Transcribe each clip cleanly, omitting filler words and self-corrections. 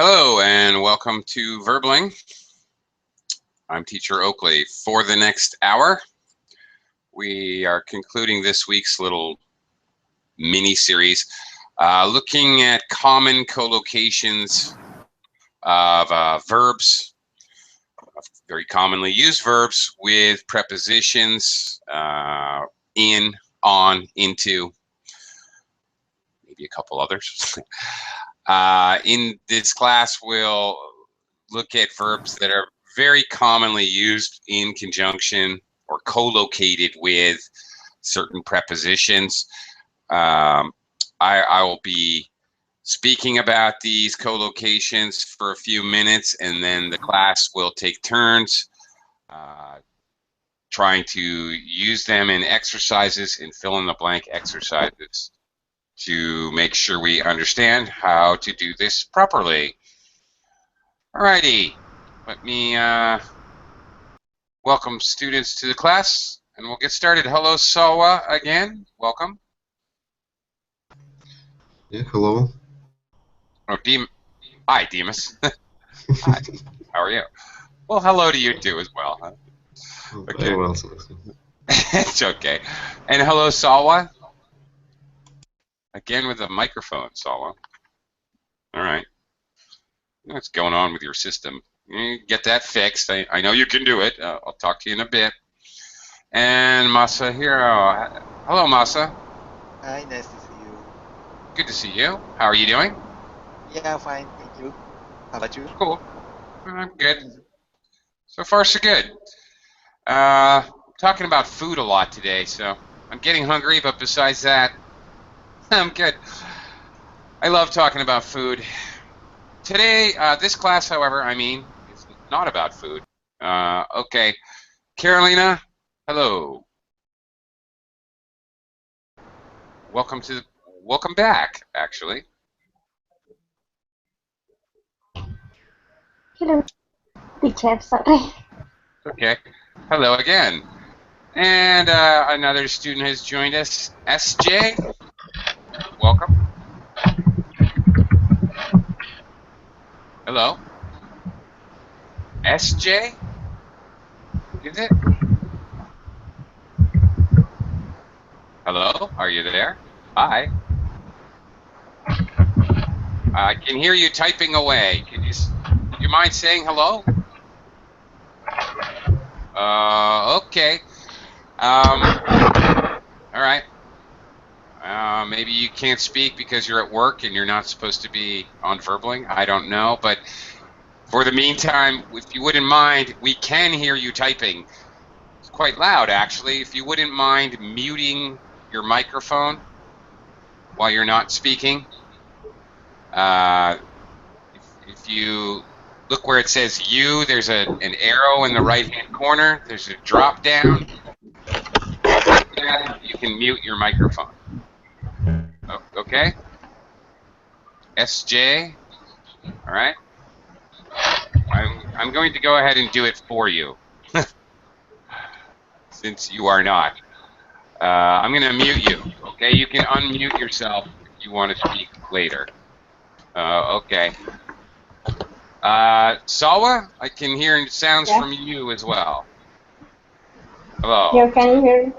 Hello and welcome to Verbling. I'm teacher Oakley. For the next hour, we are concluding this week's little mini-series looking at common collocations of verbs, very commonly used verbs with prepositions in, on, into, maybe a couple others. In this class, we'll look at verbs that are very commonly used in conjunction or co-located with certain prepositions. I will be speaking about these co-locations for a few minutes, and then the class will take turns trying to use them in exercises and fill in the blank exercises to make sure we understand how to do this properly. Alrighty, let me welcome students to the class, and we'll get started. Hello, Sawa, again. Welcome. Yeah, hello. Oh, Hi, Demas. Hi. How are you? Well, hello to you too as well. Huh? Okay. Very well. It's okay. And hello, Sawa. Again with a microphone, Sawa. All right. What's going on with your system? You get that fixed. I know you can do it. I'll talk to you in a bit. And Masahiro. Hello, Masa. Hi, nice to see you. Good to see you. How are you doing? Yeah, fine, thank you. How about you? Cool. I'm good. So far, so good. Talking about food a lot today, so I'm getting hungry, but besides that, I'm good. I love talking about food. Today, this class, however, is not about food. Okay. Carolina, hello. Welcome back, actually. Hello, teacher, sorry. Okay. Hello again. And another student has joined us, SJ. Welcome. Hello. SJ? Is it? Hello? Are you there? Hi. I can hear you typing away. Would you mind saying hello? Okay. All right. Maybe you can't speak because you're at work and you're not supposed to be on Verbling. I don't know, but for the meantime, if you wouldn't mind, we can hear you typing. It's quite loud, actually. If you wouldn't mind muting your microphone while you're not speaking. If you look where it says you, there's an arrow in the right-hand corner. There's a drop down. You can mute your microphone. Okay? SJ? All right? I'm going to go ahead and do it for you, since you are not. I'm going to mute you, okay? You can unmute yourself if you want to speak later. Okay. Sawa, I can hear sounds from you as well. Hello. You can hear?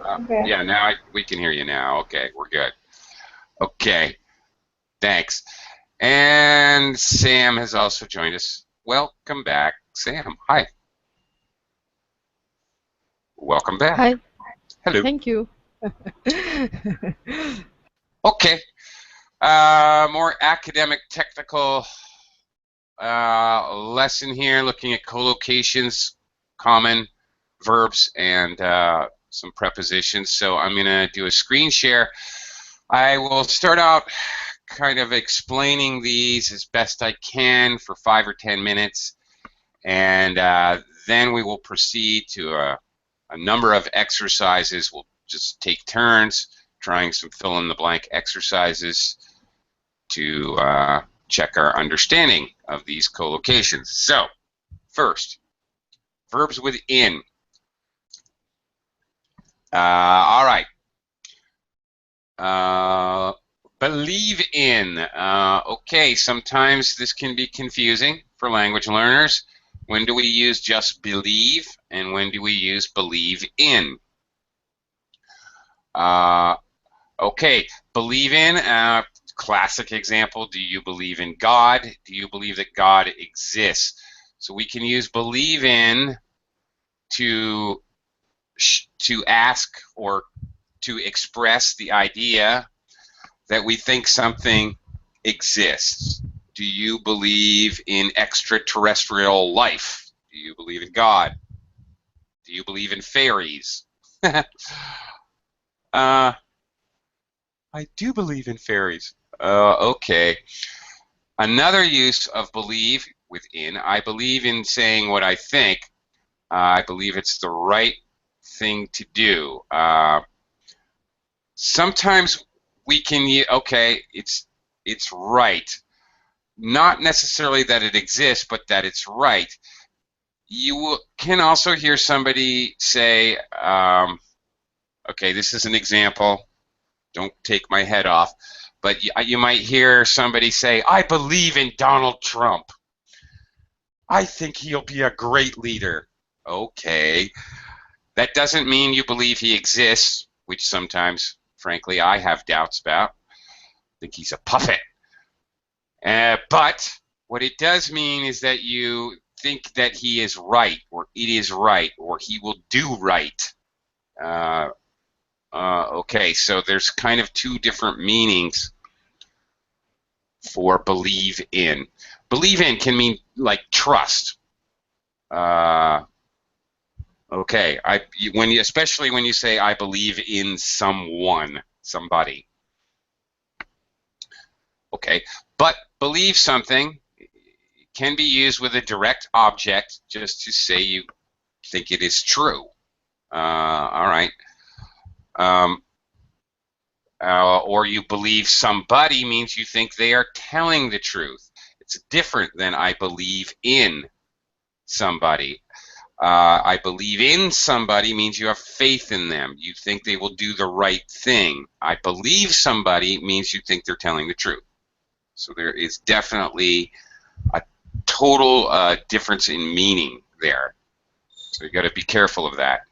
Yeah, now we can hear you now. Okay, we're good. Okay, thanks. And Sam has also joined us. Welcome back, Sam. Hi. Welcome back. Hi. Hello. Thank you. Okay. More academic, technical lesson here, looking at collocations, common verbs, and some prepositions. So I'm going to do a screen share. I will start out kind of explaining these as best I can for 5 or 10 minutes, and then we will proceed to a number of exercises. We'll just take turns trying some fill-in-the-blank exercises to check our understanding of these collocations. So, first, verbs with in. All right. Believe in. Okay, sometimes this can be confusing for language learners. When do we use just believe, and when do we use believe in? Okay, believe in. Classic example, do you believe in God? Do you believe that God exists? So we can use believe in to ask or to express the idea that we think something exists. Do you believe in extraterrestrial life? Do you believe in God? Do you believe in fairies? I do believe in fairies. Okay. Another use of believe within, I believe in saying what I think. I believe it's the right thing to do. Sometimes we can use, okay, it's right. Not necessarily that it exists, but that it's right. You can also hear somebody say, okay, this is an example. Don't take my head off. But you might hear somebody say, I believe in Donald Trump. I think he'll be a great leader. Okay. That doesn't mean you believe he exists, which sometimes, frankly, I have doubts about. I think he's a puppet. But what it does mean is that you think that he is right, or it is right, or he will do right. Okay, so there's kind of two different meanings for believe in. Believe in can mean like trust. Okay, especially when you say I believe in someone, somebody. Okay, but believe something can be used with a direct object just to say you think it is true. All right. Or you believe somebody means you think they are telling the truth. It's different than I believe in somebody. I believe in somebody means you have faith in them. You think they will do the right thing. I believe somebody means you think they're telling the truth. So there is definitely a total difference in meaning there. So you got to be careful of that.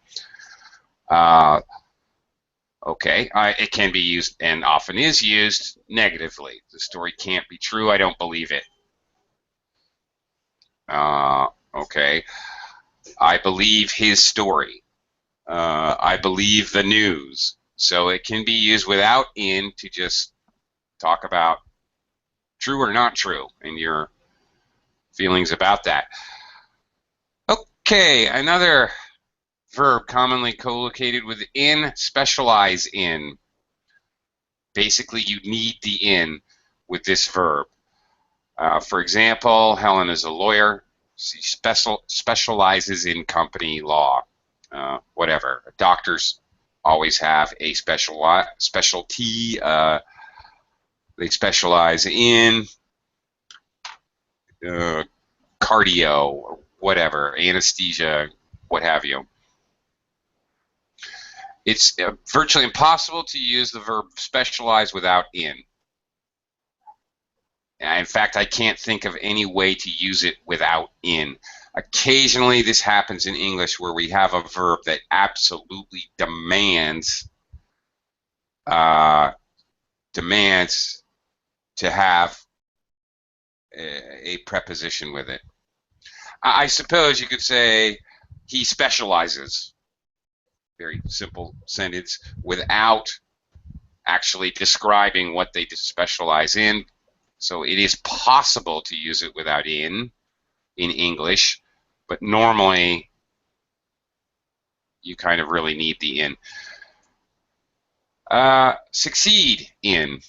Okay, it can be used and often is used negatively. The story can't be true. I don't believe it. Okay, I believe his story. I believe the news. So it can be used without in to just talk about true or not true and your feelings about that. Okay, another verb commonly co-located with in, specialize in. Basically, you need the in with this verb. For example, Helen is a lawyer. She specializes in company law. Whatever. Doctors always have a specialty. They specialize in cardio or whatever, anesthesia, what have you. It's virtually impossible to use the verb specialize without in. In fact, I can't think of any way to use it without in. Occasionally, this happens in English where we have a verb that absolutely demands to have a preposition with it. I suppose you could say he specializes. Very simple sentence without actually describing what they specialize in. So it is possible to use it without in English, but normally you kind of really need the in. Succeed in.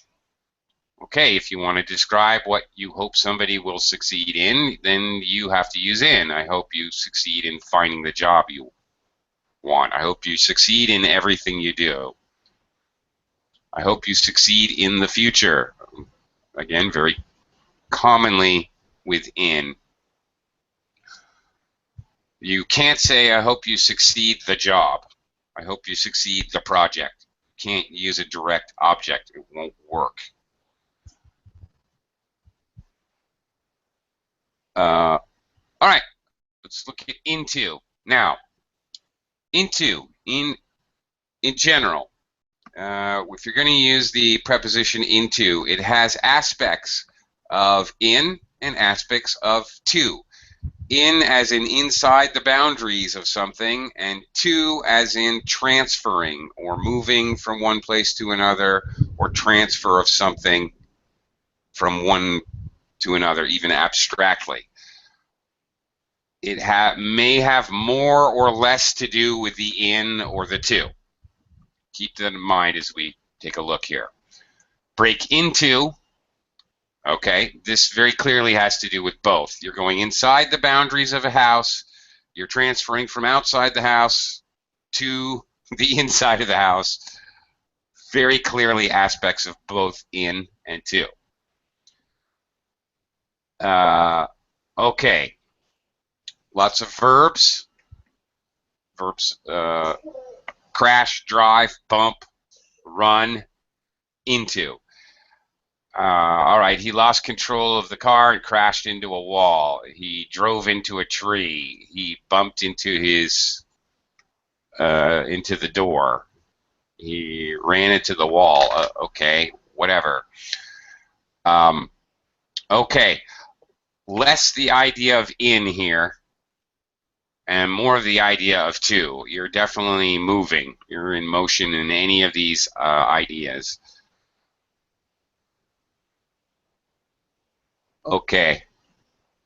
Okay, if you want to describe what you hope somebody will succeed in, then you have to use in. I hope you succeed in finding the job you want. I hope you succeed in everything you do. I hope you succeed in the future. Again, very commonly within. You can't say, I hope you succeed the job. I hope you succeed the project. You can't use a direct object. It won't work. All right, let's look at into. Now, into, in general, if you're going to use the preposition into, it has aspects of in and aspects of to. In as in inside the boundaries of something, and to as in transferring or moving from one place to another, or transfer of something from one to another, even abstractly. It may have more or less to do with the in or the to. Keep that in mind as we take a look here. Break into, okay, this very clearly has to do with both. You're going inside the boundaries of a house, you're transferring from outside the house to the inside of the house. Very clearly aspects of both in and to. Okay, lots of verbs. Verbs, crash, drive, bump, run, into. All right, he lost control of the car and crashed into a wall. He drove into a tree. He bumped into the door. He ran into the wall. Okay, whatever. Okay, less the idea of in here and more of the idea of to. You're definitely moving. You're in motion in any of these ideas. Okay,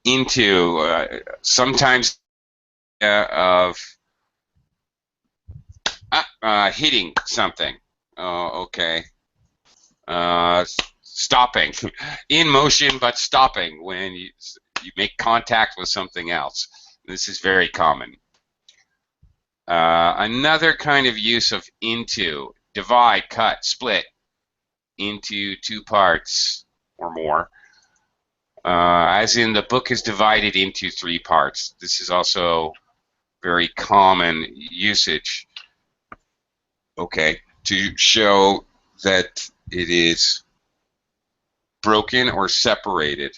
into sometimes of hitting something. Okay. Stopping. In motion, but stopping when you make contact with something else. This is very common. Another kind of use of into: divide, cut, split into two parts or more. As in, the book is divided into 3 parts. This is also very common usage, okay, to show that it is broken or separated.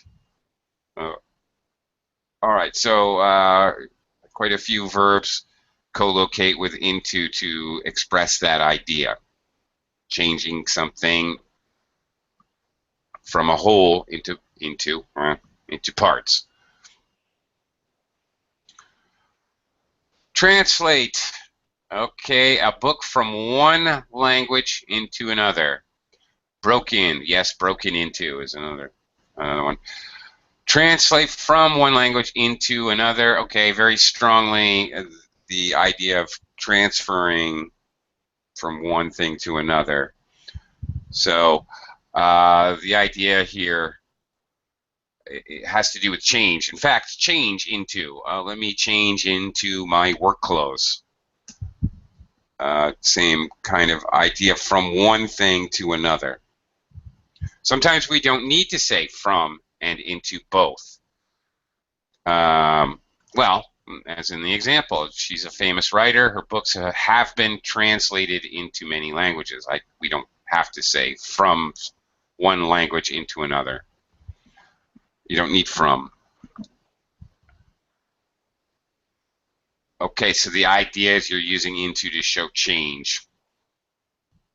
All right, so quite a few verbs co-locate with into to express that idea, changing something from a whole into parts. Translate. Okay, a book from one language into another. Broken. Yes, broken into is another one. Translate from one language into another. Okay, very strongly the idea of transferring from one thing to another. So the idea here, it has to do with change. In fact, change into. Let me change into my work clothes. Same kind of idea, from one thing to another. Sometimes we don't need to say from and into both. Well, as in the example, she's a famous writer. Her books have been translated into many languages. We don't have to say from one language into another. You don't need from. Okay, so the idea is you're using into to show change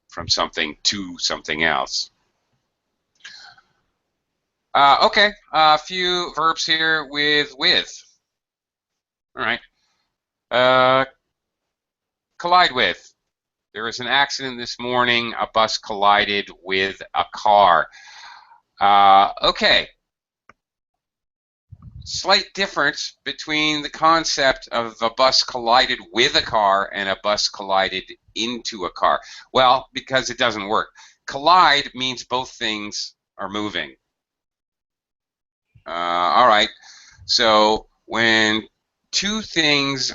from something to something else. Okay, a few verbs here with. All right. Collide with. There was an accident this morning. A bus collided with a car. Okay. Slight difference between the concept of a bus collided with a car and a bus collided into a car. Well, because it doesn't work. Collide means both things are moving. All right. So when two things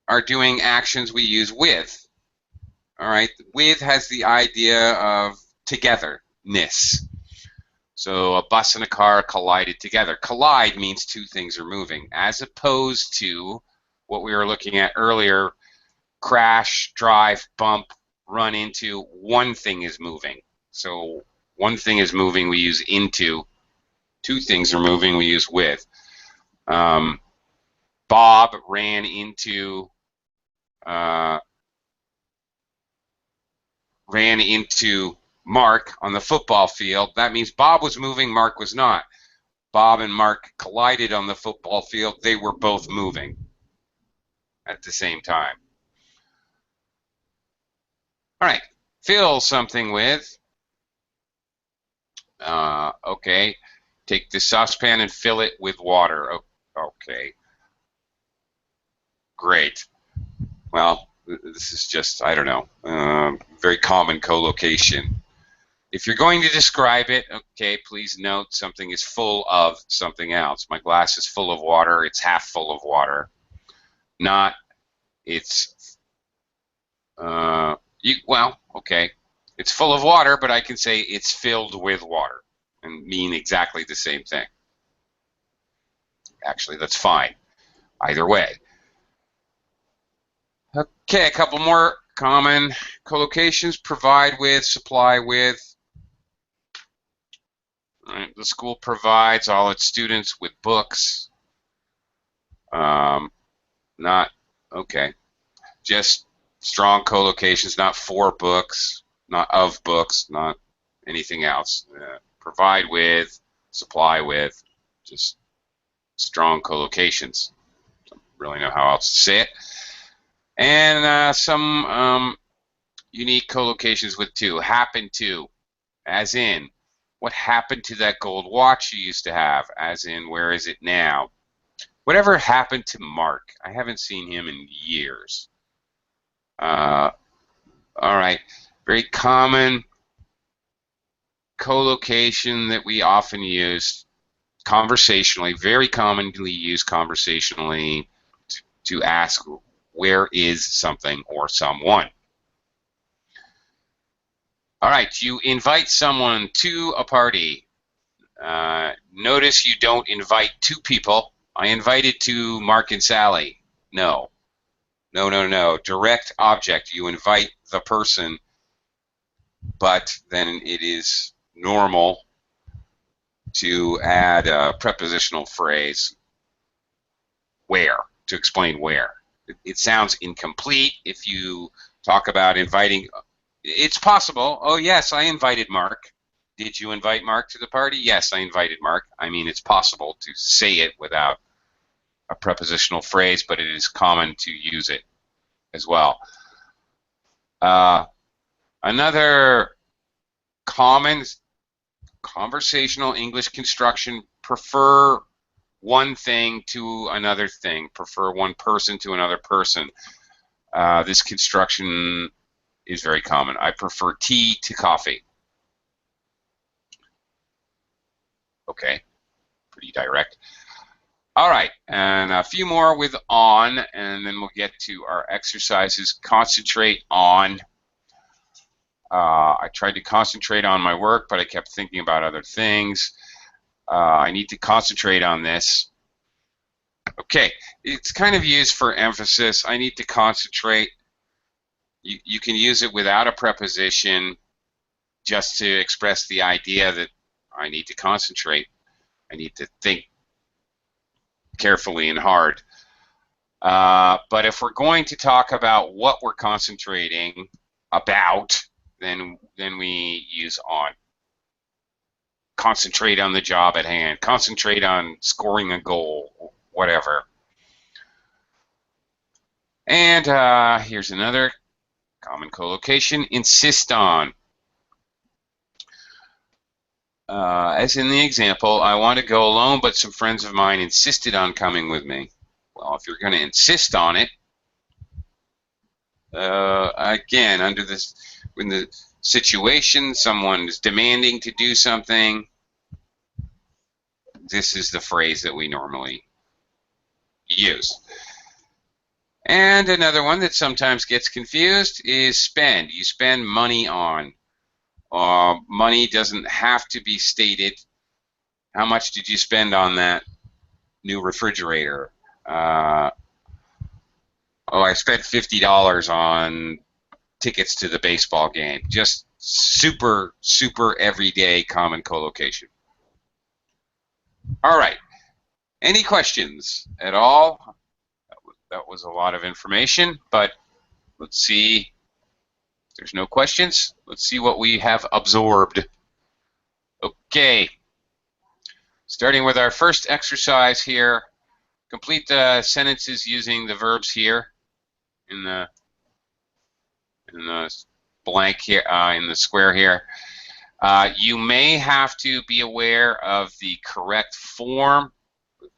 are doing actions, we use with. All right. With has the idea of togetherness. So a bus and a car collided together. Collide means two things are moving, as opposed to what we were looking at earlier: crash, drive, bump, run into. One thing is moving. So one thing is moving, we use into. two things are moving, we use with. Bob ran into Mark on the football field. That means Bob was moving, Mark was not. Bob and Mark collided on the football field. They were both moving at the same time. All right, fill something with. Okay, take the saucepan and fill it with water. Okay, great. Well, this is just, I don't know, very common collocation. If you're going to describe it, okay, please note something is full of something else. My glass is full of water. It's half full of water. Not, it's, well, okay. It's full of water, but I can say it's filled with water and mean exactly the same thing. Actually, that's fine. Either way. Okay, a couple more common collocations. Provide with, supply with. All right, the school provides all its students with books. Not, okay. Just strong collocations, not for books, not of books, not anything else. Provide with, supply with, just strong collocations. Don't really know how else to say it. And some unique collocations with to. Happen to, as in, what happened to that gold watch you used to have? As in, where is it now? Whatever happened to Mark? I haven't seen him in years. All right, very common collocation that we often use conversationally, very commonly used conversationally to ask where is something or someone. All right, you invite someone to a party. Notice you don't invite two people. I invited to Mark and Sally. No. No, no, no. Direct object. You invite the person, but then it is normal to add a prepositional phrase, where, to explain where. It sounds incomplete if you talk about inviting. It's possible. Oh, yes, I invited Mark. Did you invite Mark to the party? Yes, I invited Mark. I mean, it's possible to say it without a prepositional phrase, but it is common to use it as well. Another common conversational English construction, prefer one thing to another thing, prefer one person to another person. This construction is very common. I prefer tea to coffee. Okay, pretty direct. All right, and a few more with on, and then we'll get to our exercises. Concentrate on. I tried to concentrate on my work, but I kept thinking about other things. I need to concentrate on this. Okay, it's kind of used for emphasis. I need to concentrate. You can use it without a preposition just to express the idea that I need to concentrate. I need to think carefully and hard. But if we're going to talk about what we're concentrating about, then we use on. Concentrate on the job at hand. Concentrate on scoring a goal, whatever. And here's another common collocation, insist on. As in the example, I want to go alone, but some friends of mine insisted on coming with me. Well, if you're going to insist on it, again, under this, when the situation, someone is demanding to do something, this is the phrase that we normally use. And another one that sometimes gets confused is spend. You spend money on. Money doesn't have to be stated. How much did you spend on that new refrigerator? Oh, I spent $50 on tickets to the baseball game. Just super, super everyday common collocation. All right. Any questions at all? That was a lot of information, but let's see. There's no questions. Let's see what we have absorbed. Okay. Starting with our first exercise here. Complete the sentences using the verbs here in the blank here, in the square here. You may have to be aware of the correct form,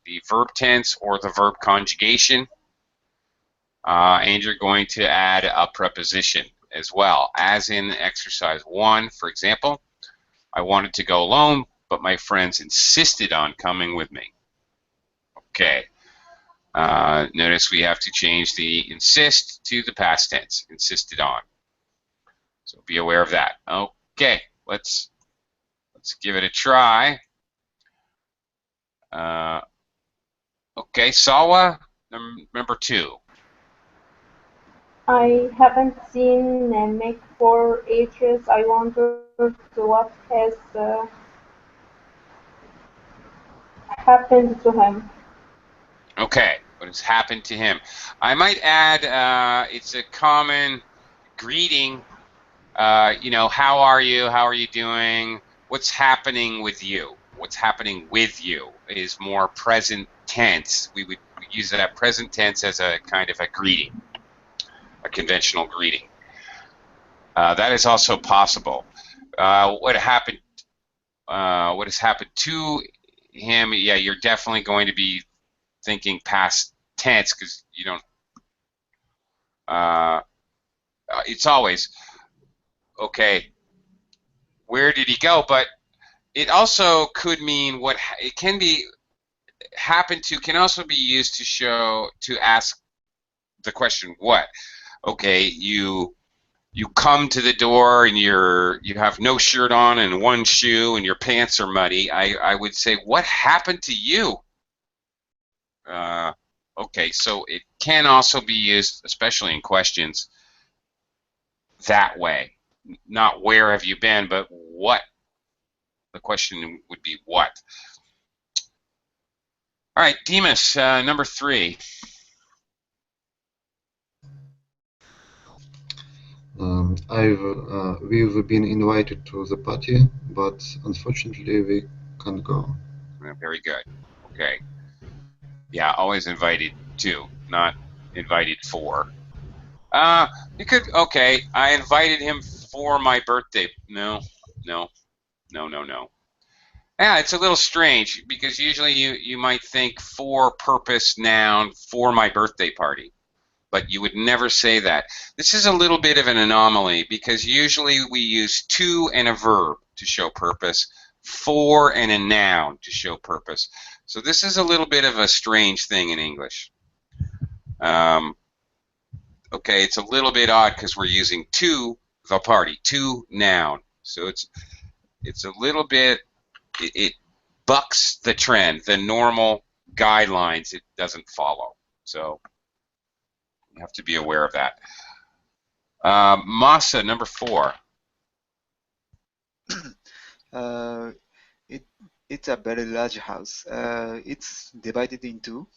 the verb tense or the verb conjugation, and you're going to add a preposition as well, as in exercise 1, for example. I wanted to go alone, but my friends insisted on coming with me. Okay. Notice we have to change the insist to the past tense, insisted on. So be aware of that. Okay, let's give it a try. Okay, Sawa, number 2. I haven't seen Namek for ages. I wonder what has happened to him. Okay, what has happened to him? I might add, it's a common greeting. You know, how are you? How are you doing? What's happening with you? What's happening with you is more present tense. We would use that present tense as a kind of a greeting, a conventional greeting. That is also possible. What happened? What has happened to him? Yeah, you're definitely going to be thinking past tense because you don't. It's always okay. Where did he go? But it also could mean what it can be. Happen to can also be used to show to ask the question what. Okay, you come to the door and you have no shirt on and one shoe and your pants are muddy. I would say, what happened to you? Okay, so it can also be used, especially in questions, that way. Not where have you been, but what. The question would be what. All right, Demas, number 3. We've been invited to the party, but unfortunately we can't go. Very good. Okay. Yeah, always invited to, not invited for. You could, okay, I invited him for my birthday. No. Yeah, it's a little strange because usually you might think for purpose noun for my birthday party, but you would never say that. This is a little bit of an anomaly because usually we use to and a verb to show purpose, for and a noun to show purpose. So this is a little bit of a strange thing in English. Okay, it's a little bit odd because we're using to the party, to noun. So it's a little bit, it bucks the trend, the normal guidelines it doesn't follow. So you have to be aware of that. Masa, number 4. It's a very large house. It's divided into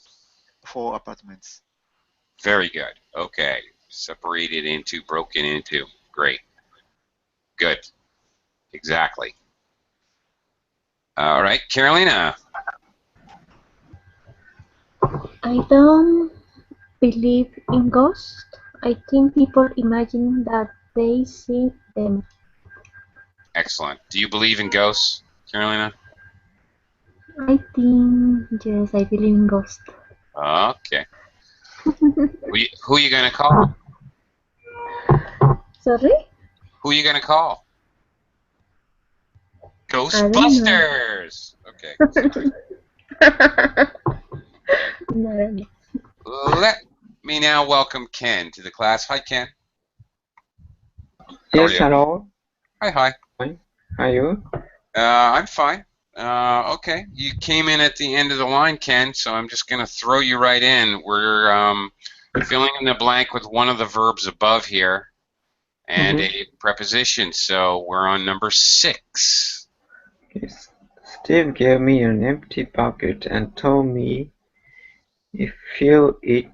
4 apartments. Very good. Okay. Separated into, broken into. Great. Good. Exactly. All right, Carolina. I don't believe in ghosts. I think people imagine that they see them. Excellent. Do you believe in ghosts, Carolina? I think, yes, I believe in ghosts. Okay. Who are you going to call? Sorry? Who are you going to call? I don't know. Ghostbusters! Okay, sorry. No. Let me now welcome Ken to the class. Hi, Ken. How Yes, are you? hello. Hi. How are you? I'm fine. Okay, you came in at the end of the line, Ken, so I'm just going to throw you right in. We're filling in the blank with one of the verbs above here and a preposition, so we're on number 6. Yes. Steve gave me an empty bucket and told me fill it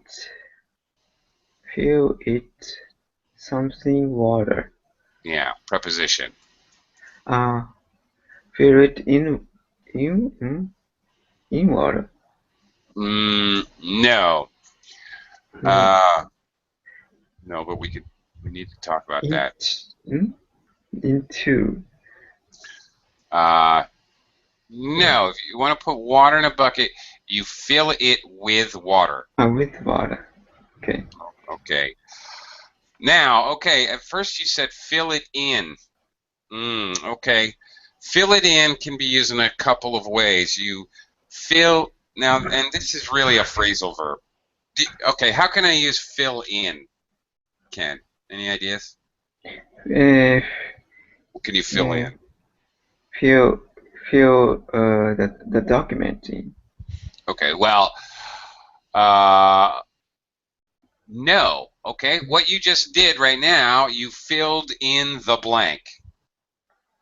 something water. Yeah, preposition. Fill it in water. No. No, but we need to talk about that. Into. No, if you want to put water in a bucket, you fill it with water. With water. Okay. Okay. Now, okay, at first you said fill it in. Okay. Fill it in can be used in a couple of ways. You fill, now, and this is really a phrasal verb. Okay, how can I use fill in, Ken? Any ideas? What can you fill in? Fill the document in. Okay, well, no. Okay, what you just did right now, you filled in the blank.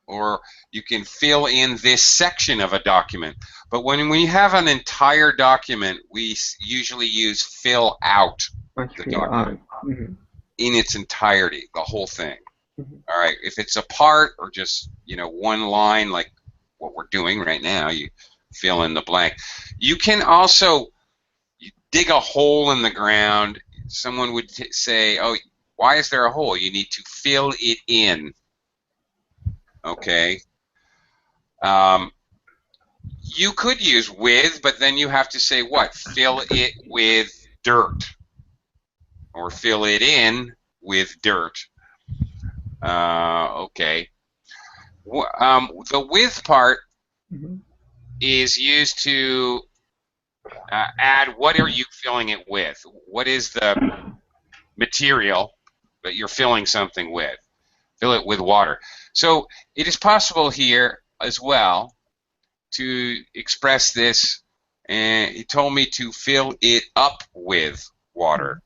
Or you can fill in this section of a document. But when we have an entire document, we usually use fill out the document in its entirety, the whole thing. All right, if it's a part or just, one line like what we're doing right now, you fill in the blank. You can also dig a hole in the ground. Someone would say, oh, why is there a hole? You need to fill it in. Okay. You could use with, but then you have to say what? Fill it with dirt. Or fill it in with dirt. Okay. The with part is used to add what are you filling it with? What is the material that you're filling something with? Fill it with water. So it is possible here as well to express this, and he told me to fill it up with water.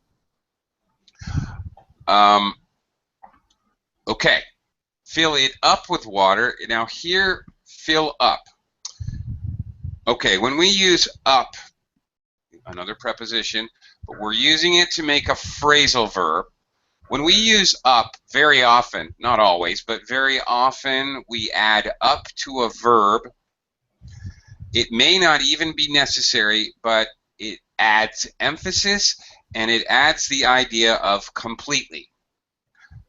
Okay, fill it up with water. Now here, fill up. Okay, when we use up, another preposition, but we're using it to make a phrasal verb. When we use up, very often, not always, but very often we add up to a verb. It may not even be necessary, but it adds emphasis and it adds the idea of completely.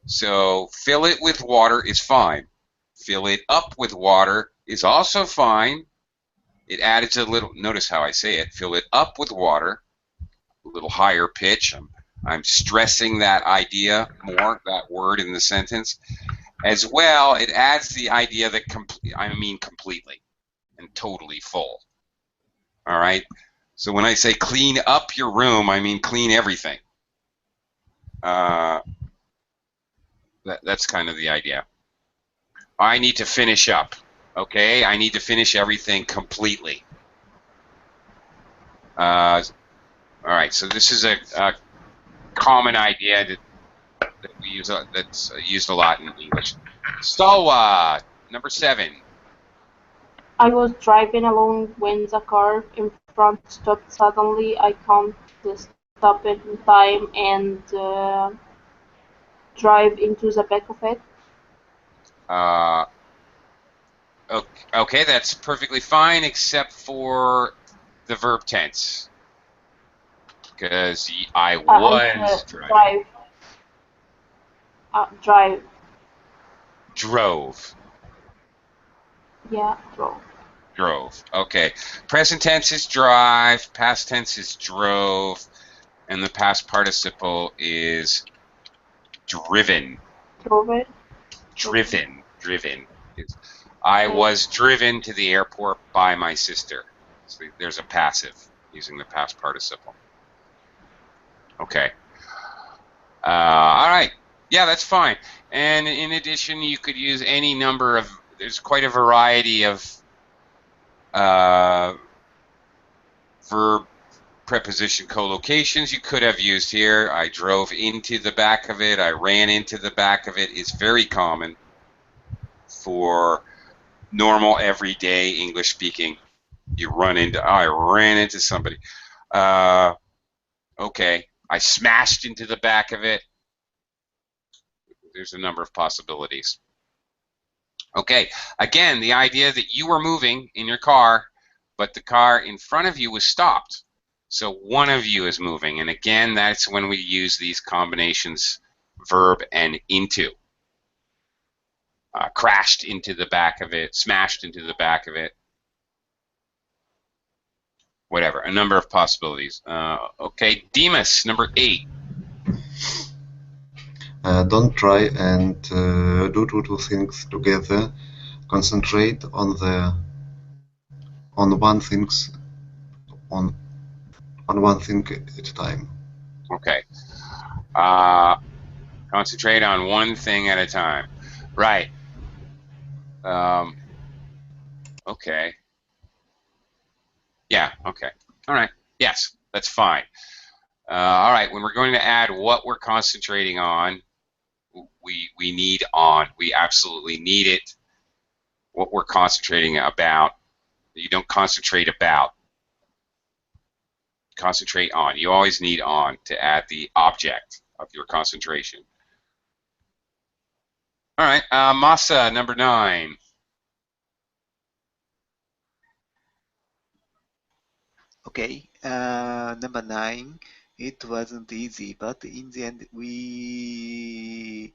So fill it with water is fine. Fill it up with water is also fine. It adds a little, notice how I say it, fill it up with water, a little higher pitch. I'm stressing that idea more, that word in the sentence. As well, it adds the idea that completely and totally full. All right? So when I say clean up your room, I mean clean everything. That's kind of the idea. I need to finish up. Okay? I need to finish everything completely. All right, so this is a common idea that we use, that's used a lot in English. Stalwa, number 7. I was driving along when the car in front stopped suddenly. I can't stop it in time and drive into the back of it. Okay, that's perfectly fine except for the verb tense. Because I was driving. Drive. Drove. Yeah, drove. Drove. Okay. Present tense is drive, past tense is drove, and the past participle is driven. Drove it. Driven. Driven. I was driven to the airport by my sister. So there's a passive using the past participle. Okay. All right. Yeah, that's fine. And in addition, you could use any number of, there's quite a variety of verb preposition collocations you could have used here. I drove into the back of it. I ran into the back of it. It's very common for normal, everyday English speaking. You run into, I ran into somebody. Okay, I smashed into the back of it. There's a number of possibilities. Okay, again, the idea that you were moving in your car, but the car in front of you was stopped. So one of you is moving, and again, that's when we use these combinations, verb and into. Crashed into the back of it, smashed into the back of it. Whatever, a number of possibilities. Okay, Demas, number 8. Don't try and do two things together. Concentrate on one things on one thing at a time. Okay. Concentrate on one thing at a time. Right. Okay. Yeah, okay. All right. Yes, that's fine. All right, when we're going to add what we're concentrating on, we need on. We absolutely need it. What we're concentrating about. You don't concentrate about. Concentrate on. You always need on to add the object of your concentration. All right, Masa, number 9. Okay, number 9. It wasn't easy, but in the end, we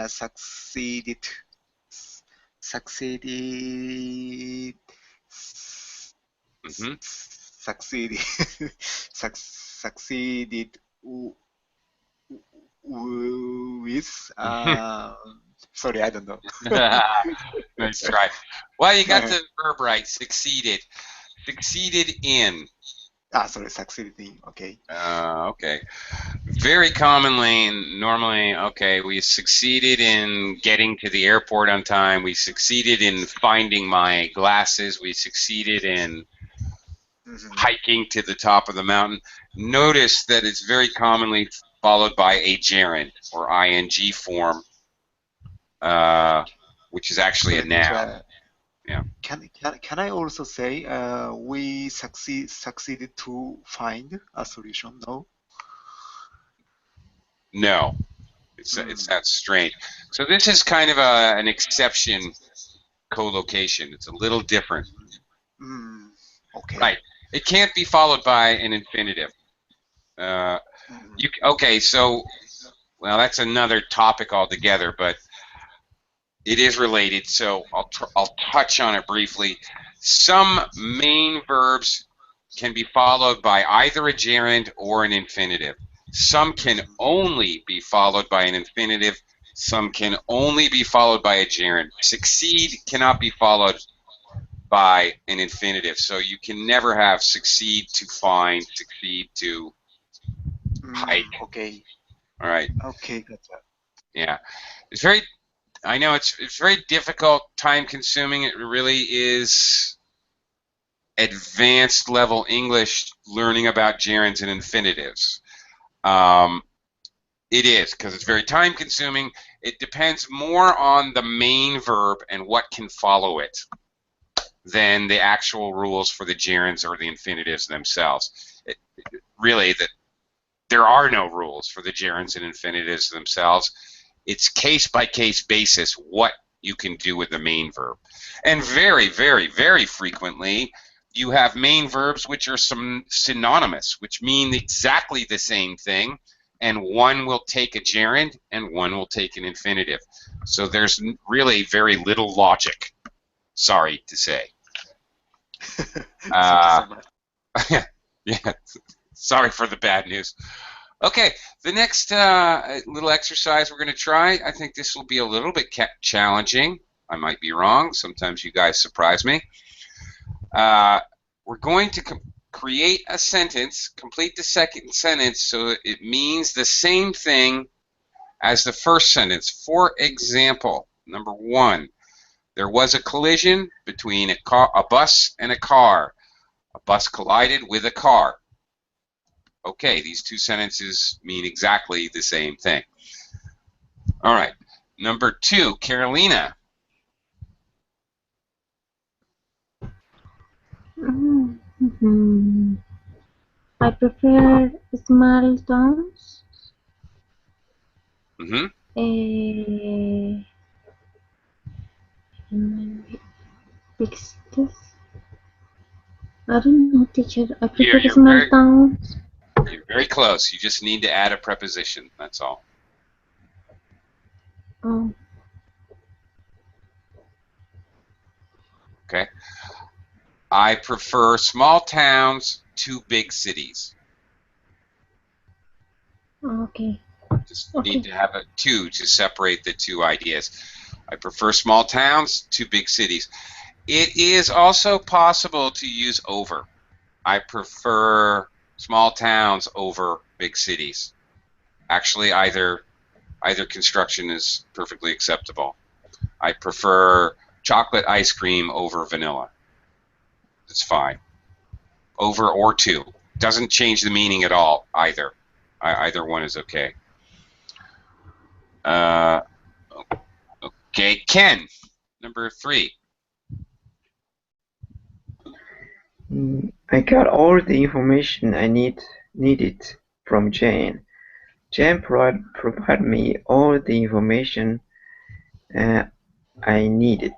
succeeded. Succeeded. Mm-hmm. Succeeded. Succeeded with. Sorry, I don't know. Nice try. Well, you got the verb right. Succeeded. Succeeded in. Sorry, succeeded in. Okay. Okay. Very commonly and normally, okay, we succeeded in getting to the airport on time. We succeeded in finding my glasses. We succeeded in hiking to the top of the mountain. Notice that it's very commonly followed by a gerund or ing form, which is actually a noun. Yeah. Can I also say we succeeded to find a solution? No. No, it's that strange. So this is kind of an exception collocation. It's a little different. Okay. Right. It can't be followed by an infinitive. Okay, so well, that's another topic altogether, but it is related. So I'll touch on it briefly. Some main verbs can be followed by either a gerund or an infinitive. Some can only be followed by an infinitive. Some can only be followed by a gerund. Succeed cannot be followed by an infinitive. So you can never have succeed to find, succeed to hike. Okay. All right. Okay, gotcha. Yeah. It's very, I know it's very difficult, time consuming. It really is advanced level English learning about gerunds and infinitives. It is, because it's very time consuming. It depends more on the main verb and what can follow it than the actual rules for the gerunds or the infinitives themselves. Really, there are no rules for the gerunds and infinitives themselves. It's case-by-case basis what you can do with the main verb. And very, very, very frequently, you have main verbs which are synonymous, which mean exactly the same thing, and one will take a gerund and one will take an infinitive. So there's really very little logic, sorry to say. Thank you so much. Yeah, sorry for the bad news. Okay, the next little exercise we're going to try, I think this will be a little bit challenging. I might be wrong. Sometimes you guys surprise me. We're going to create a sentence, complete the second sentence so it means the same thing as the first sentence. For example, number 1, there was a collision between a bus and a car. A bus collided with a car. Okay, these two sentences mean exactly the same thing. All right. Number 2, Carolina. Mm-hmm. I prefer small towns. Mm-hmm. Big cities. I don't know, teacher. I prefer You're small towns. very close. You just need to add a preposition. That's all. Oh, Okay. I prefer small towns to big cities. okay. Just Okay. need to have a 2 to separate the two ideas. I prefer small towns to big cities. It is also possible to use over. I prefer small towns over big cities. Actually, either construction is perfectly acceptable. I prefer chocolate ice cream over vanilla. It's fine. Over or to. Doesn't change the meaning at all, either. Either one is okay. Okay, Ken, number 3. I got all the information I needed from Jane. Jane provided me all the information I needed.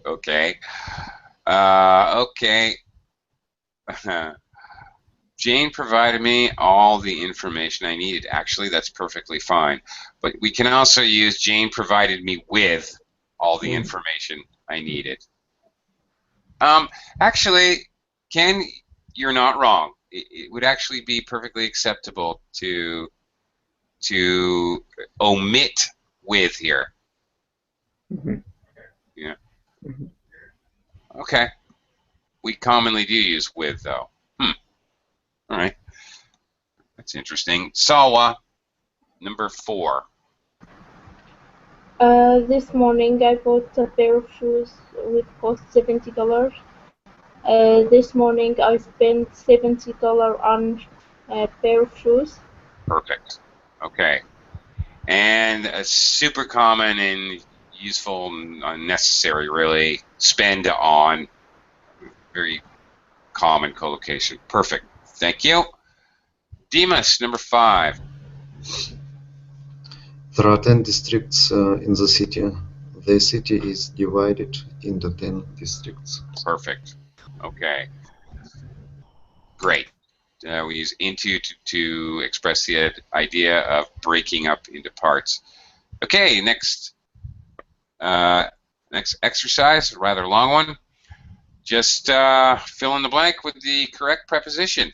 Okay. Okay. Jane provided me all the information I needed. Actually, that's perfectly fine. But we can also use Jane provided me with all the information I needed. Actually, Ken, you're not wrong. It would actually be perfectly acceptable to omit with here. Mhm. Yeah. Mhm. Okay. We commonly do use with, though. All right. That's interesting. Salwa, number 4. This morning I bought a pair of shoes which cost $70. This morning I spent $70 on a pair of shoes. Perfect. Okay. And a super common and useful and unnecessary, really, spend on. Very common collocation. Perfect. Thank you. Demas, number 5. There are 10 districts in the city. The city is divided into 10 districts. Perfect. Okay. Great. We use into to express the idea of breaking up into parts. Okay, next exercise, a rather long one. Just fill in the blank with the correct preposition.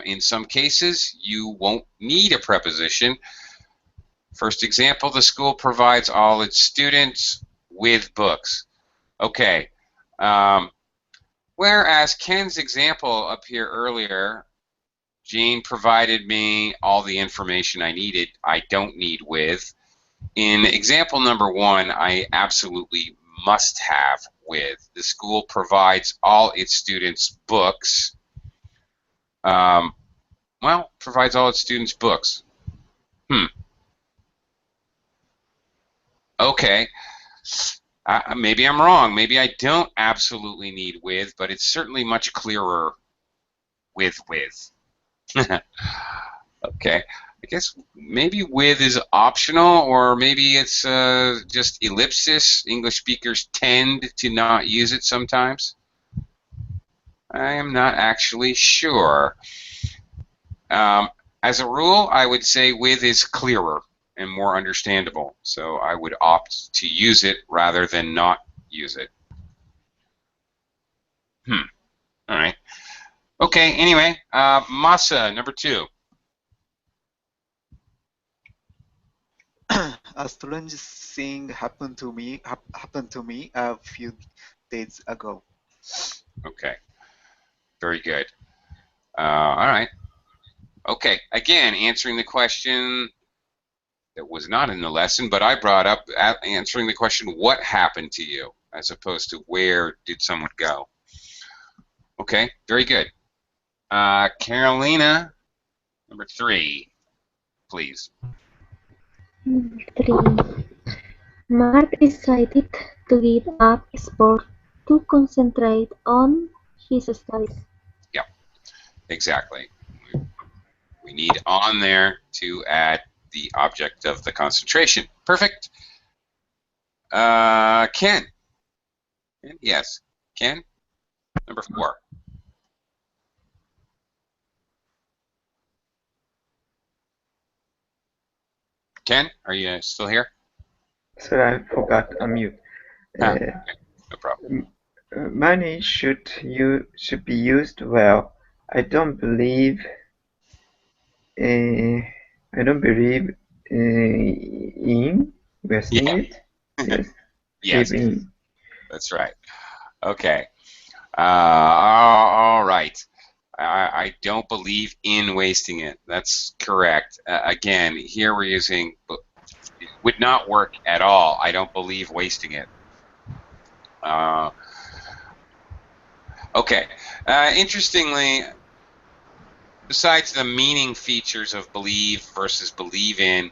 In some cases, you won't need a preposition. First example, the school provides all its students with books. Okay. Whereas Ken's example up here earlier, Jane provided me all the information I needed. I don't need with. In example number 1, I absolutely must have with. The school provides all its students books. Well, provides all its students books. Okay. Maybe I'm wrong. Maybe I don't absolutely need with, but it's certainly much clearer with. Okay. I guess maybe with is optional, or maybe it's just ellipsis. English speakers tend to not use it sometimes. I am not actually sure. As a rule, I would say with is clearer and more understandable, so I would opt to use it rather than not use it. All right. Okay, anyway, Masa, number 2. A strange thing happened to me a few days ago. Okay, very good. All right. Okay, again, answering the question that was not in the lesson, but I brought up answering the question, what happened to you, as opposed to where did someone go? Okay, very good. Carolina, number 3, please. 3. Mark decided to give up sport to concentrate on his studies. Yep, exactly. We need on there to add the object of the concentration. Perfect. Ken. Yes, Ken. Number 4. Ken, are you still here? So I forgot unmute. Okay, no problem. Money should be used well. I don't believe in wasting it. Yes. Yes, Keeping. that's right. Okay. All right. I don't believe in wasting it. That's correct. Again, here we're using it would not work at all. I don't believe wasting it. Okay. Interestingly, besides the meaning features of believe versus believe in,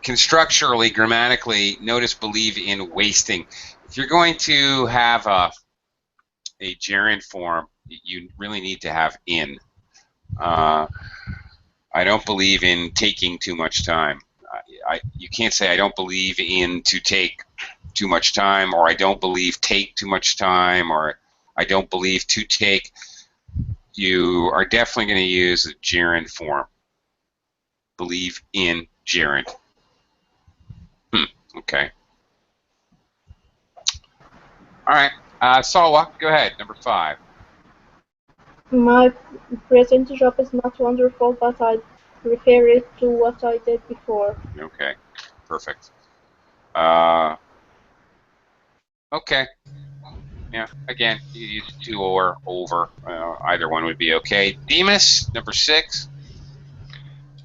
constructurally, grammatically, notice believe in wasting. If you're going to have a gerund form, you really need to have in. I don't believe in taking too much time. You can't say I don't believe in to take too much time, or I don't believe take too much time, or I don't believe to take. You are definitely going to use a gerund form. Believe in gerund. Okay. All right. Salwa, go ahead. Number 5. My present job is not wonderful, but I prefer it to what I did before. Okay. Perfect. Okay. Yeah. Again, you use to or over. Either one would be okay. Demas, number 6.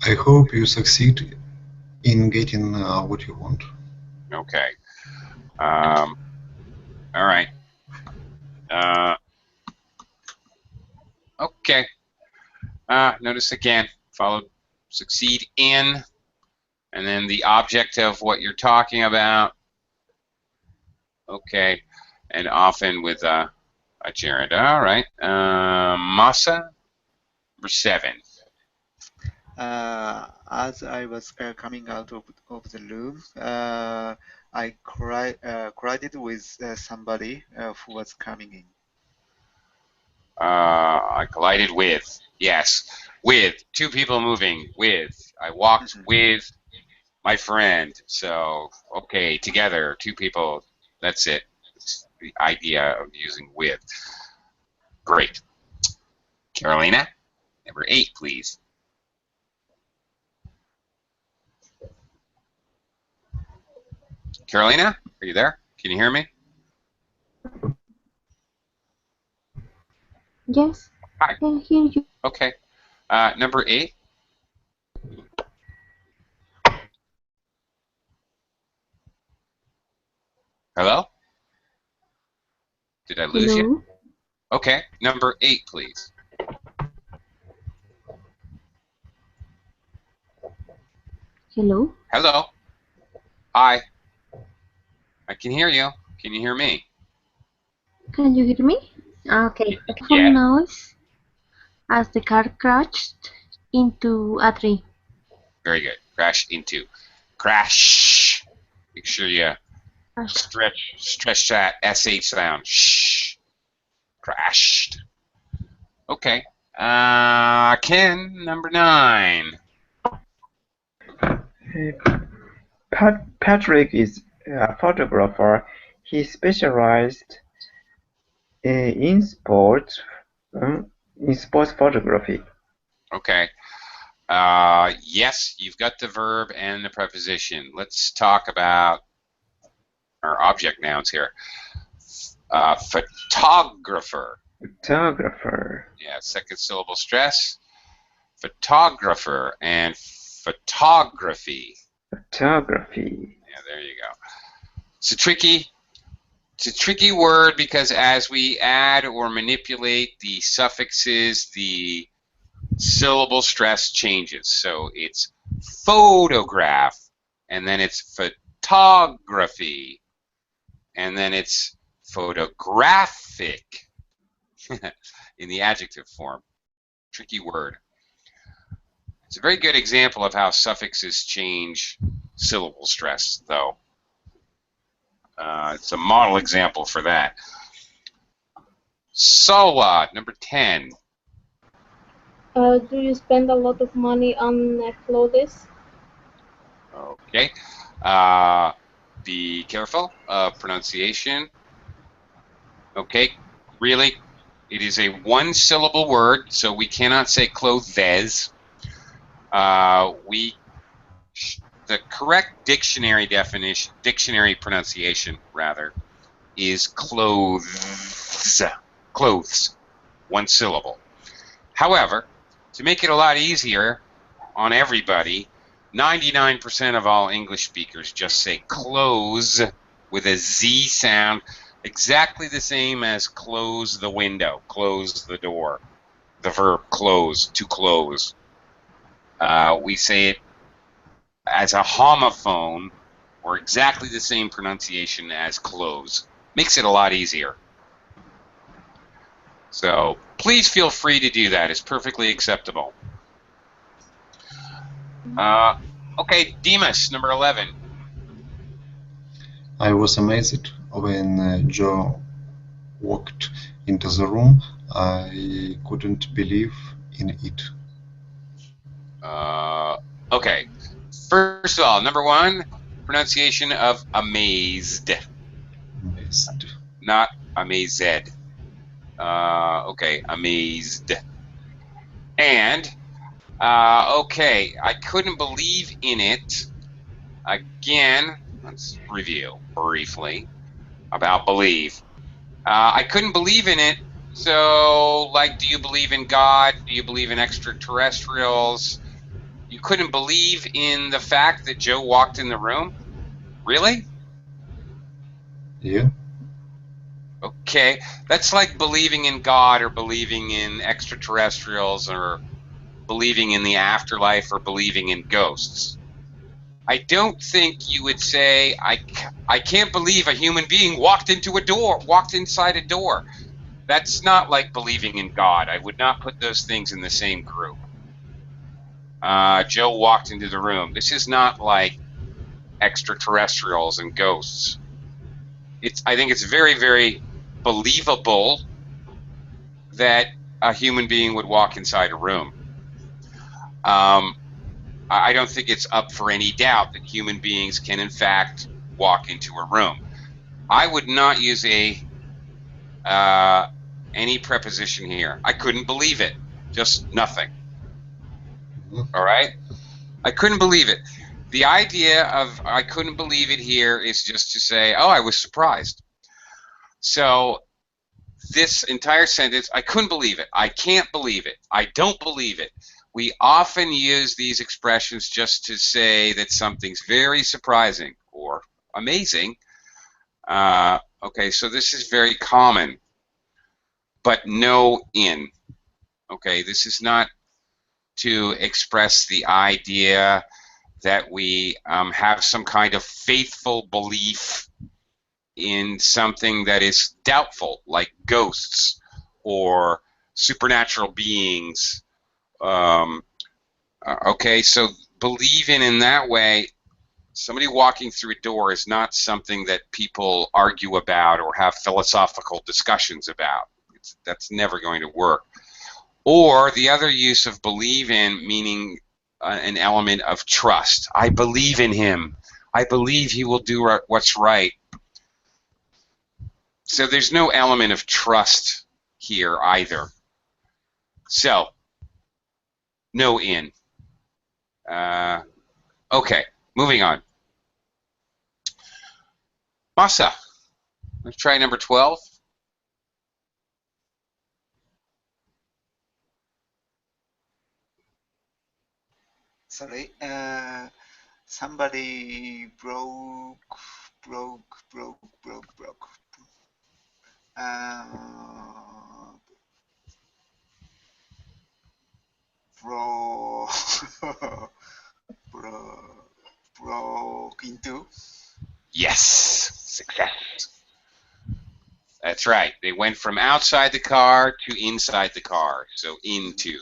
I hope you succeed in getting what you want. Okay. All right. Okay. Notice again, follow succeed in, and then the object of what you're talking about. Okay. And often with a gerund. All right. Masa, number 7. As I was coming out of the room, I collided with somebody who was coming in. I collided with. Yes. With. 2 people moving. With. I walked with my friend. So, okay, together, 2 people. That's it. It's the idea of using with. Great. Carolina, number 8, please. Carolina, are you there? Can you hear me? Yes, Hi. I can hear you. Okay. Number 8. Hello? Did I lose you? Hello? Okay. Number 8, please. Hello? Hello? Hi. I can hear you. Can you hear me? Can you hear me? Okay. Yeah. From noise as the car crashed into a tree. Very good. Crash into. Crash. Make sure you stretch that SH sound. Shh. Crashed. Okay. Ken, number 9. Patrick is a photographer. He specialized in sports photography. Okay. Yes, you've got the verb and the preposition. Let's talk about our object nouns here. Photographer. Photographer. Yeah, second syllable stress. Photographer and photography. Photography. Yeah, there you go. It's a tricky word because as we add or manipulate the suffixes, the syllable stress changes. So it's photograph, and then it's photography, and then it's photographic in the adjective form. Tricky word. It's a very good example of how suffixes change syllable stress, though. It's a model example for that. Salwa, number 10. Do you spend a lot of money on clothes? Okay. Be careful of pronunciation. Okay, really, it is a one-syllable word, so we cannot say clothes. The correct dictionary definition, dictionary pronunciation rather, is clothes. Clothes, one syllable. However, to make it a lot easier on everybody, 99% of all English speakers just say close with a Z sound, exactly the same as close the window, close the door. The verb close, to close. We say it as a homophone, or exactly the same pronunciation as close. Makes it a lot easier. So please feel free to do that. It's perfectly acceptable. Okay, Demas, number 11. I was amazed when Joe walked into the room. I couldn't believe in it. Okay, first of all, number 1, pronunciation of amazed, Amazed. not amazed. Okay, amazed. And, okay, I couldn't believe in it. Again, let's review briefly about believe. I couldn't believe in it. So, like, do you believe in God? Do you believe in extraterrestrials? You couldn't believe in the fact that Joe walked in the room? Really? Yeah. Okay. That's like believing in God or believing in extraterrestrials or believing in the afterlife or believing in ghosts. I don't think you would say, I can't believe a human being walked inside a door. That's not like believing in God. I would not put those things in the same group. Joe walked into the room. This is not like extraterrestrials and ghosts. I think it's very, very believable that a human being would walk inside a room. I don't think it's up for any doubt that human beings can, in fact, walk into a room. I would not use any preposition here. I couldn't believe it. Just nothing. All right? I couldn't believe it. The idea of I couldn't believe it here is just to say, oh, I was surprised. So this entire sentence, I couldn't believe it. I can't believe it. I don't believe it. We often use these expressions just to say that something's very surprising or amazing. Okay, so this is very common, but no in. Okay, this is not to express the idea that we have some kind of faithful belief in something that is doubtful, like ghosts or supernatural beings. Okay, so believe in that way, somebody walking through a door is not something that people argue about or have philosophical discussions about. That's never going to work. Or the other use of believe in, meaning an element of trust. I believe in him. I believe he will do what's right. So there's no element of trust here either. So, no in. Okay, moving on. Masa, let's try number 12. Sorry. Somebody broke. Bro, bro, broke into. Yes, success. That's right. They went from outside the car to inside the car. So into.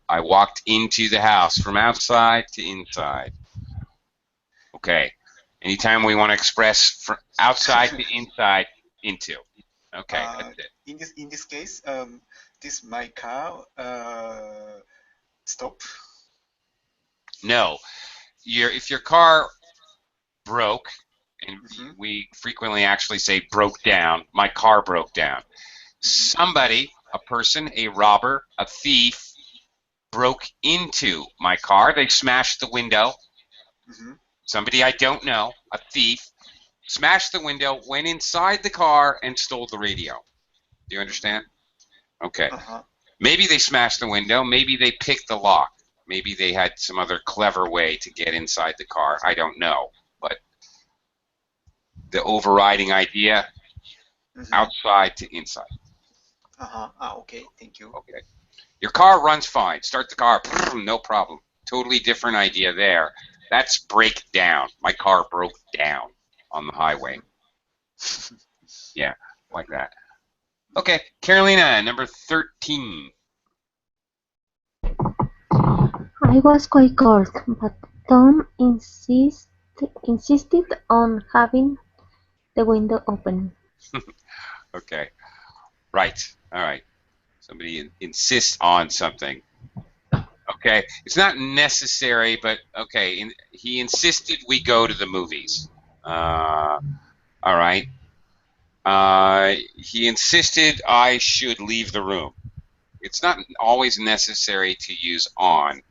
I walked into the house from outside to inside. Okay. Anytime we want to express from outside to inside, into. Okay, that's it. In this case, this my car stop. No, if your car broke, and we frequently actually say broke down. My car broke down. Somebody, a person, a robber, a thief, broke into my car. They smashed the window. Somebody I don't know, a thief, smashed the window, went inside the car, and stole the radio. Do you understand? Okay. Maybe they smashed the window. Maybe they picked the lock. Maybe they had some other clever way to get inside the car. I don't know. But the overriding idea, outside to inside. Okay, thank you. Okay. Your car runs fine. Start the car, no problem. Totally different idea there. That's break down. My car broke down on the highway. Yeah, like that. Okay, Carolina, number 13. I was quite cold, but Tom insisted on having the window open. Okay, right. All right. Somebody insists on something. Okay, it's not necessary, but okay. He insisted we go to the movies. All right. He insisted I should leave the room. It's not always necessary to use on,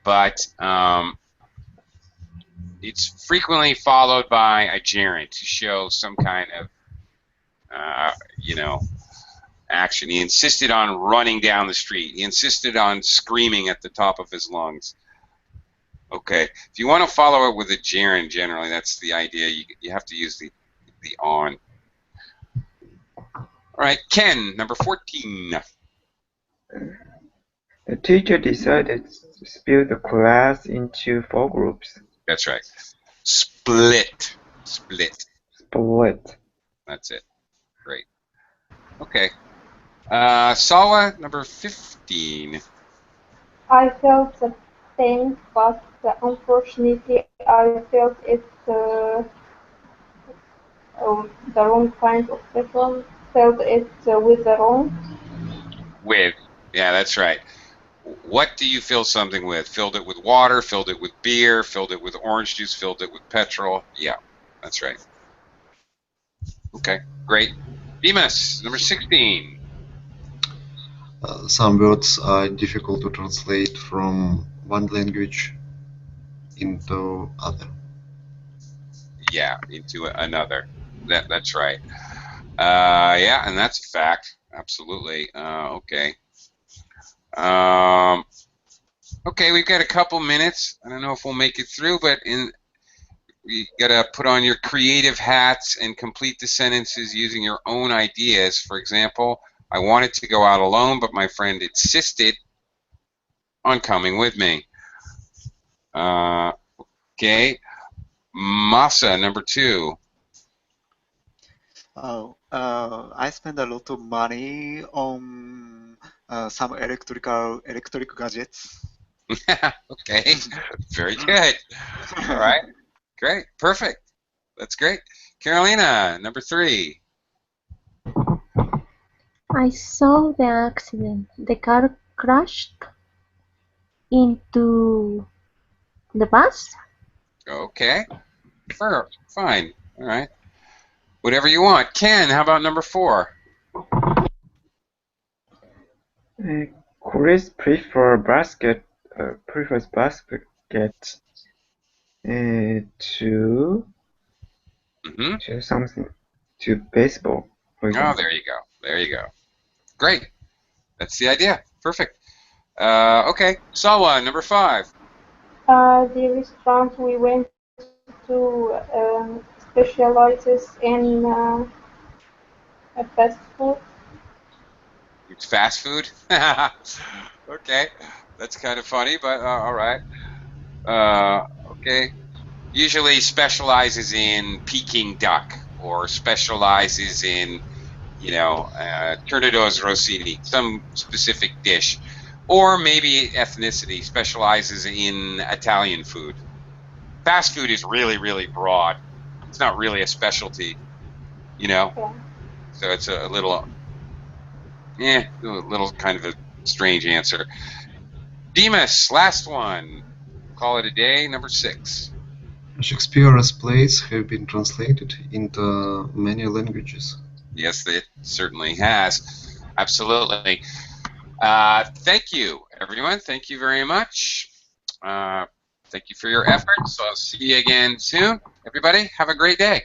but it's frequently followed by a gerund to show some kind of, action. He insisted on running down the street. He insisted on screaming at the top of his lungs. Okay, if you want to follow it with a gerund, generally that's the idea. You have to use the on. All right, Ken, number 14. The teacher decided to split the class into 4 groups. That's right. Split. Split. Split. That's it. Great. Okay. Sawa, number 15. I felt the pain, but unfortunately I felt it the wrong kind of people. Felt it with the wrong. With. Yeah, that's right. What do you fill something with? Filled it with water, filled it with beer, filled it with orange juice, filled it with petrol. Yeah, that's right. Okay, great. Demas, number 16. Some words are difficult to translate from one language into other. Yeah, into another. That's right. Yeah, and that's a fact. Absolutely. Okay. Okay, we've got a couple minutes. I don't know if we'll make it through, but you gotta put on your creative hats and complete the sentences using your own ideas. For example, I wanted to go out alone, but my friend insisted on coming with me. Okay, Masa, number 2. I spend a lot of money on some electric gadgets. Okay, very good. All right, great, perfect. That's great. Carolina, number 3. I saw the accident. The car crashed into the bus. Okay, fine. All right. Whatever you want. Ken, how about number 4? Chris prefers basket to something to baseball. Oh, there you go. There you go. Great. That's the idea. Perfect. Okay. Sawa, number 5. The restaurant we went to specializes in fast food. It's fast food. Okay. That's kind of funny, but all right. Okay. Usually specializes in Peking duck or specializes in, you know, Turnitos Rossini, some specific dish. Or maybe ethnicity, specializes in Italian food. Fast food is really, really broad. It's not really a specialty, you know? Yeah. So it's a little kind of a strange answer. Demas, last one. Call it a day, number 6. Shakespeare's plays have been translated into many languages. Yes, it certainly has. Absolutely. Thank you, everyone. Thank you very much. Thank you for your efforts. I'll see you again soon. Everybody, have a great day.